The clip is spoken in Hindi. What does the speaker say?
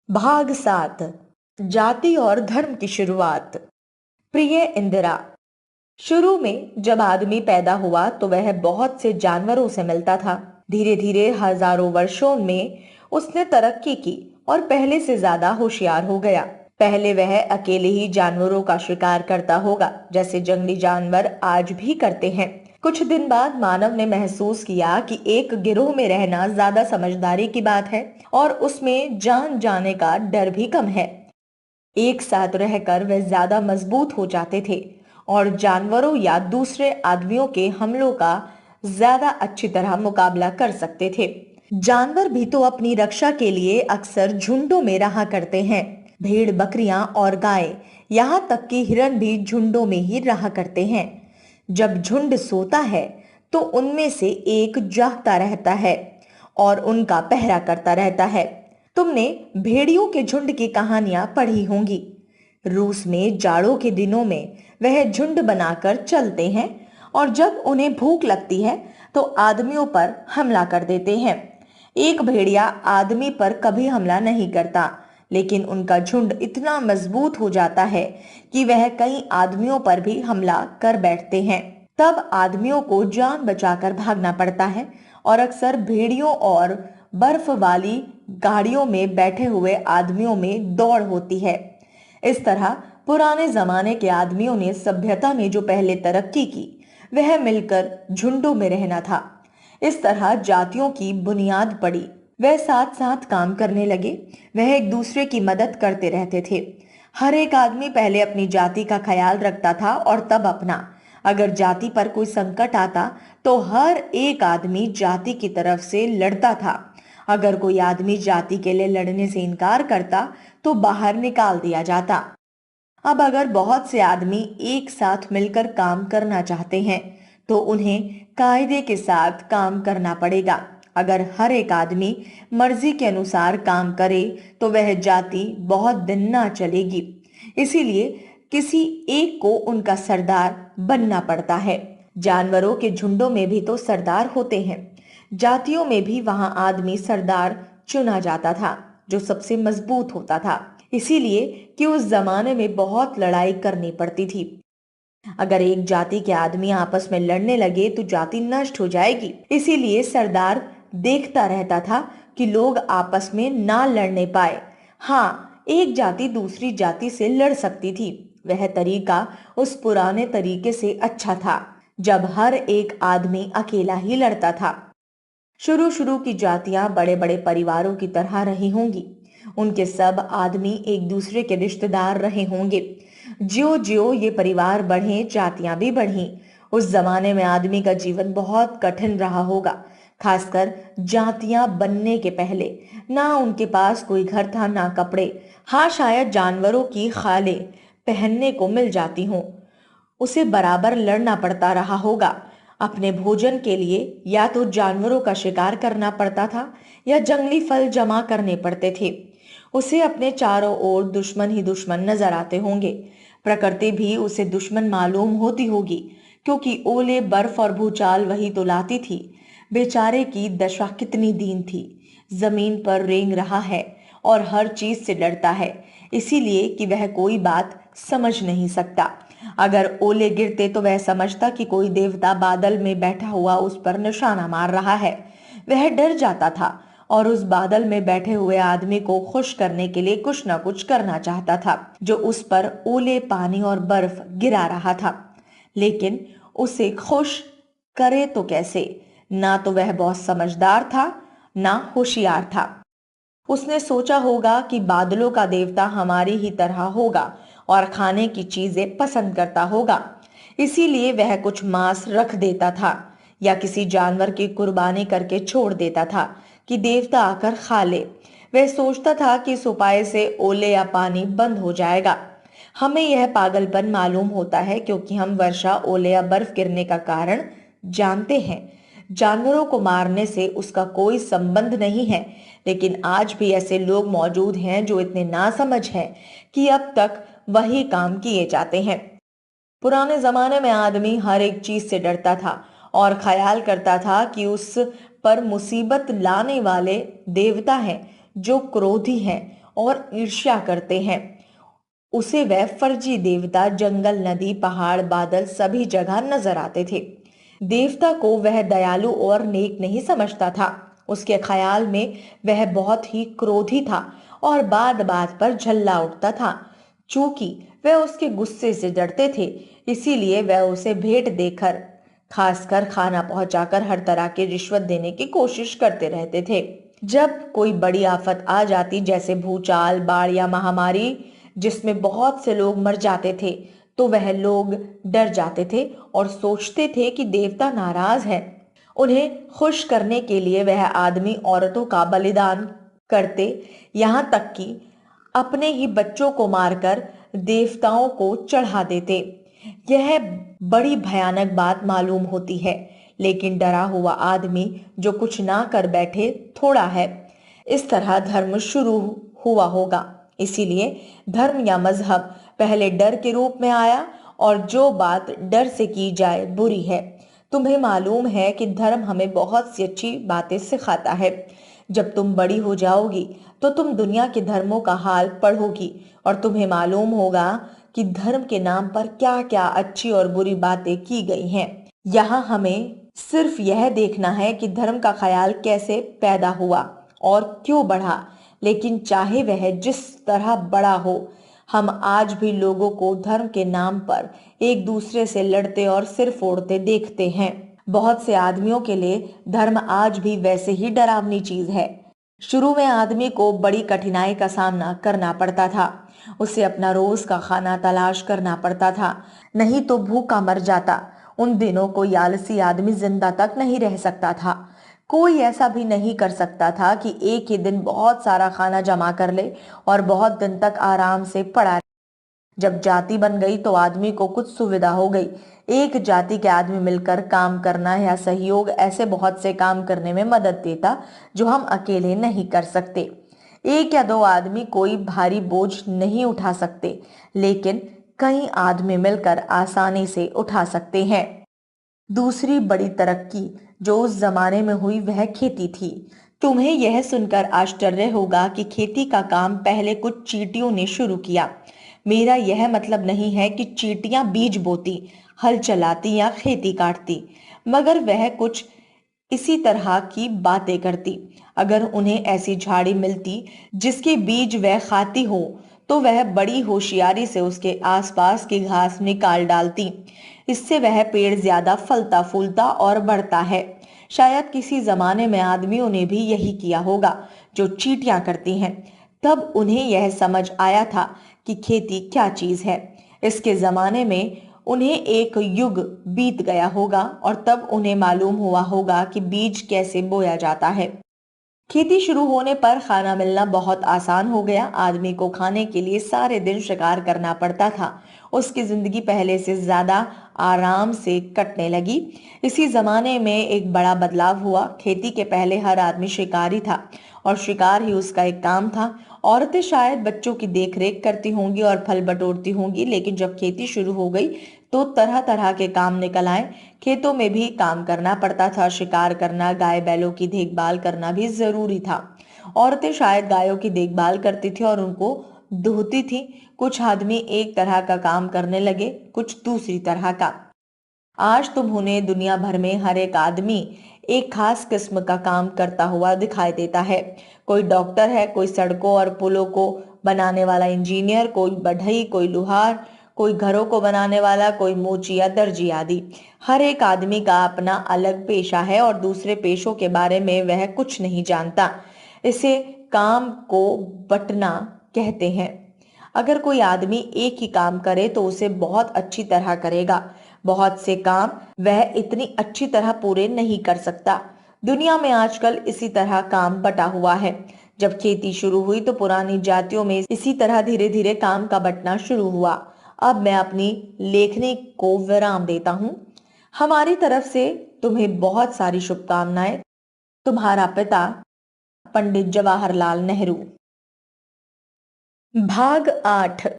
भाग 7। जाति और धर्म की शुरुआत। प्रिय इंदिरा। शुरू में जब आदमी पैदा हुआ तो वह बहुत से जानवरों से मिलता था। धीरे धीरे हजारों वर्षों में उसने तरक्की की और पहले से ज्यादा होशियार हो गया। पहले वह अकेले ही जानवरों का शिकार करता होगा, जैसे जंगली जानवर आज भी करते हैं। कुछ दिन बाद मानव ने महसूस किया कि एक गिरोह में रहना ज्यादा समझदारी की बात है और उसमें जान जाने का डर भी कम है। एक साथ रहकर वे ज्यादा मजबूत हो जाते थे और जानवरों या दूसरे आदमियों के हमलों का ज्यादा अच्छी तरह मुकाबला कर सकते थे। जानवर भी तो अपनी रक्षा के लिए अक्सर झुंडों में रहा करते हैं। भेड़, बकरियां और गाय, यहाँ तक कि हिरन भी झुंडों में ही रहा करते हैं। जब झुंड सोता है तो उनमें से एक जागता रहता है और उनका पहरा करता रहता है। तुमने भेड़ियों के झुंड की कहानियां पढ़ी होंगी। रूस में जाड़ों के दिनों में वह झुंड बनाकर चलते हैं और जब उन्हें भूख लगती है तो आदमियों पर हमला कर देते हैं। एक भेड़िया आदमी पर कभी हमला नहीं करता, लेकिन उनका झुंड इतना मजबूत हो जाता है कि वह कई आदमियों पर भी हमला कर बैठते हैं। तब आदमियों को जान बचाकर भागना पड़ता है और अक्सर भेड़ियों और बर्फ वाली गाड़ियों में बैठे हुए आदमियों में दौड़ होती है। इस तरह पुराने जमाने के आदमियों ने सभ्यता में जो पहले तरक्की की वह मिलकर झुंडों में रहना था। इस तरह जातियों की बुनियाद पड़ी। वह साथ साथ काम करने लगे। वह एक दूसरे की मदद करते रहते थे। हर एक आदमी पहले अपनी जाति का ख्याल रखता था और तब अपना। अगर जाति पर कोई संकट आता तो हर एक आदमी जाति की तरफ से लड़ता था। अगर कोई आदमी जाति के लिए लड़ने से इनकार करता तो बाहर निकाल दिया जाता। अब अगर बहुत से आदमी एक साथ मिलकर काम करना चाहते हैं तो उन्हें कायदे के साथ काम करना पड़ेगा। अगर हर एक आदमी मर्जी के अनुसार काम करे तो वह जाति बहुत दिन ना चलेगी। इसीलिए किसी एक को उनका सरदार बनना पड़ता है। जानवरों के झुंडों में भी तो सरदार होते हैं। जातियों में भी वहां आदमी सरदार चुना जाता था जो सबसे मजबूत होता था, इसीलिए कि उस जमाने में बहुत लड़ाई करनी पड़ती थी। अगर एक जाति के आदमी आपस में लड़ने लगे तो जाति नष्ट हो जाएगी। इसीलिए सरदार देखता रहता था कि लोग आपस में ना लड़ने पाए। हाँ, एक जाति दूसरी जाति से लड़ सकती थी। वह तरीका उस पुराने तरीके से अच्छा था जब हर एक आदमी अकेला ही लड़ता था। शुरू शुरू की जातियां बड़े बड़े परिवारों की तरह रही होंगी। उनके सब आदमी एक दूसरे के रिश्तेदार रहे होंगे। ज्यो ज्यो ये परिवार बढ़े, जातियां भी बढ़ी। उस जमाने में आदमी का जीवन बहुत कठिन रहा होगा, खासकर जातियां बनने के पहले। ना उनके पास कोई घर था, ना कपड़े। हाँ, शायद जानवरों की खालें पहनने को मिल जाती हों। उसे बराबर लड़ना पड़ता रहा होगा। अपने भोजन के लिए या तो जानवरों का शिकार करना पड़ता था या जंगली फल जमा करने पड़ते थे। उसे अपने चारों ओर दुश्मन ही दुश्मन नजर आते होंगे। प्रकृति भी उसे दुश्मन मालूम होती होगी, क्योंकि ओले, बर्फ और भूचाल वही तो लाती थी। बेचारे की दशा कितनी दीन थी। जमीन पर रेंग रहा है और हर चीज से डरता है, इसीलिए कि वह कोई बात समझ नहीं सकता। अगर ओले गिरते तो वह समझता कि कोई देवता बादल में बैठा हुआ उस पर निशाना मार रहा है। वह डर जाता था और उस बादल में बैठे हुए आदमी को खुश करने के लिए कुछ न कुछ करना चाहता था जो उस पर ओले, पानी और बर्फ गिरा रहा था। लेकिन उसे खुश करे तो कैसे? ना तो वह बहुत समझदार था, ना होशियार था। उसने सोचा होगा कि बादलों का देवता हमारी ही तरह होगा और खाने की चीजें पसंद करता होगा, इसीलिए वह कुछ मांस रख देता था या किसी जानवर की कुर्बानी करके छोड़ देता था कि देवता आकर खा ले। वह सोचता था कि इस उपाय से ओले या पानी बंद हो जाएगा। हमें यह पागलपन मालूम होता है क्योंकि हम वर्षा, ओले या बर्फ गिरने का कारण जानते हैं। जानवरों को मारने से उसका कोई संबंध नहीं है, लेकिन आज भी ऐसे लोग मौजूद हैं जो इतने नासमझ हैं कि अब तक वही काम किए जाते हैं। पुराने जमाने में आदमी हर एक चीज से डरता था और ख्याल करता था कि उस पर मुसीबत लाने वाले देवता हैं जो क्रोधी हैं और ईर्ष्या करते हैं। उसे वह फर्जी देवता जंगल, नदी, पहाड़, बादल सभी जगह नजर आते थे। देवता को वह दयालु और नेक नहीं समझता था। उसके ख्याल में वह बहुत ही क्रोधी था और बात बात पर झल्ला उठता था। चूंकि वह उसके गुस्से से डरते थे, इसीलिए वह उसे भेंट देकर, खासकर खाना पहुंचाकर हर तरह की रिश्वत देने की कोशिश करते रहते थे। जब कोई बड़ी आफत आ जाती, जैसे भूचाल, बाढ़ या महामारी, जिसमें बहुत से लोग मर जाते थे, तो वह लोग डर जाते थे और सोचते थे कि देवता नाराज है। उन्हें खुश करने के लिए वह आदमी औरतों का बलिदान करते, यहां तक कि अपने ही बच्चों को मारकर देवताओं को चढ़ा देते। यह बड़ी भयानक बात मालूम होती है, लेकिन डरा हुआ आदमी जो कुछ ना कर बैठे थोड़ा है। इस तरह धर्म शुरू हुआ होगा। इसीलिए धर्म या मजहब पहले डर के रूप में आया, और जो बात डर से की जाए बुरी है। तुम्हें मालूम है कि धर्म हमें बहुत सी अच्छी बातें सिखाता है। जब तुम बड़ी हो जाओगी तो तुम दुनिया के धर्मों का हाल पढ़ोगी और तुम्हें मालूम होगा कि धर्म के नाम पर क्या क्या अच्छी और बुरी बातें की गई हैं। यहाँ हमें सिर्फ यह देखना है कि धर्म का ख्याल कैसे पैदा हुआ और क्यों बढ़ा। लेकिन चाहे वह जिस तरह बड़ा हो, हम आज भी लोगों को धर्म के नाम पर एक दूसरे से लड़ते और सिर फोड़ते देखते हैं। बहुत से आदमियों के लिए धर्म आज भी वैसे ही डरावनी चीज है। शुरू में आदमी को बड़ी कठिनाई का सामना करना पड़ता था। उसे अपना रोज का खाना तलाश करना पड़ता था, नहीं तो भूखा मर जाता। उन दिनों कोई आलसी आदमी जिंदा तक नहीं रह सकता था। कोई ऐसा भी नहीं कर सकता था कि एक ही दिन बहुत सारा खाना जमा कर ले और बहुत दिन तक आराम से पड़ा रहे। जब जाति बन गई तो आदमी को कुछ सुविधा हो गई। एक जाति के आदमी मिलकर काम करना या सहयोग ऐसे बहुत से काम करने में मदद देता जो हम अकेले नहीं कर सकते। एक या दो आदमी कोई भारी बोझ नहीं उठा सकते, लेकिन कई आदमी मिलकर आसानी से उठा सकते हैं। दूसरी बड़ी तरक्की जो उस जमाने में हुई वह खेती थी। तुम्हें यह सुनकर आश्चर्य होगा कि खेती का काम पहले कुछ चींटियों ने शुरू किया। मेरा यह मतलब नहीं है कि चींटियां बीज बोती, हल चलाती या खेती काटती, मगर वह कुछ इसी तरह की बातें करती। अगर उन्हें ऐसी झाड़ी मिलती जिसके बीज वह खाती हो, तो वह बड़ी होशियारी से उसके आसपास की घास निकाल डालती। इससे वह पेड़ ज्यादा फलता फूलता और बढ़ता है। शायद किसी जमाने में आदमियों ने भी यही किया होगा जो चींटियां करती हैं। तब उन्हें यह समझ आया था कि खेती क्या चीज है। इसके जमाने में उन्हें एक युग बीत गया होगा और तब उन्हें मालूम हुआ होगा कि बीज कैसे बोया जाता है। खेती शुरू होने पर खाना मिलना बहुत आसान हो गया। आदमी को खाने के लिए सारे दिन शिकार करना पड़ता था। उसकी जिंदगी पहले से ज्यादा आराम से कटने लगी। इसी जमाने में एक बड़ा बदलाव हुआ। खेती के पहले हर आदमी शिकारी था और शिकार ही उसका एक काम था। औरतें शायद बच्चों की देखरेख करती होंगी और फल बटोरती होंगी, लेकिन जब खेती शुरू हो गई तो तरह तरह के काम निकल आए। खेतों में भी काम करना पड़ता था। शिकार करना, गाय बैलों की देखभाल करना भी जरूरी था। औरतें शायद गायों की देखभाल करती थी और उनको दूहती थी। कुछ आदमी एक तरह का काम करने लगे, कुछ दूसरी तरह का। आज तुम उन्हें दुनिया भर में हर एक आदमी एक खास किस्म का काम करता हुआ दिखाई देता है। कोई डॉक्टर है, कोई सड़कों और पुलों को बनाने वाला इंजीनियर, कोई बढ़ई, कोई लुहार, कोई घरों को बनाने वाला, कोई मोची या दर्जी आदि। हर एक आदमी का अपना अलग पेशा है और दूसरे पेशों के बारे में वह कुछ नहीं जानता। इसे काम को बटना कहते हैं। अगर कोई आदमी एक ही काम करे तो उसे बहुत अच्छी तरह करेगा। बहुत से काम वह इतनी अच्छी तरह पूरे नहीं कर सकता। दुनिया में आजकल इसी तरह काम बटा हुआ है। जब खेती शुरू हुई तो पुरानी जातियों में इसी तरह धीरे धीरे काम का बंटना शुरू हुआ। अब मैं अपनी लेखनी को विराम देता हूँ। हमारी तरफ से तुम्हें बहुत सारी शुभकामनाएं। तुम्हारा पिता, पंडित जवाहरलाल नेहरू। भाग 8।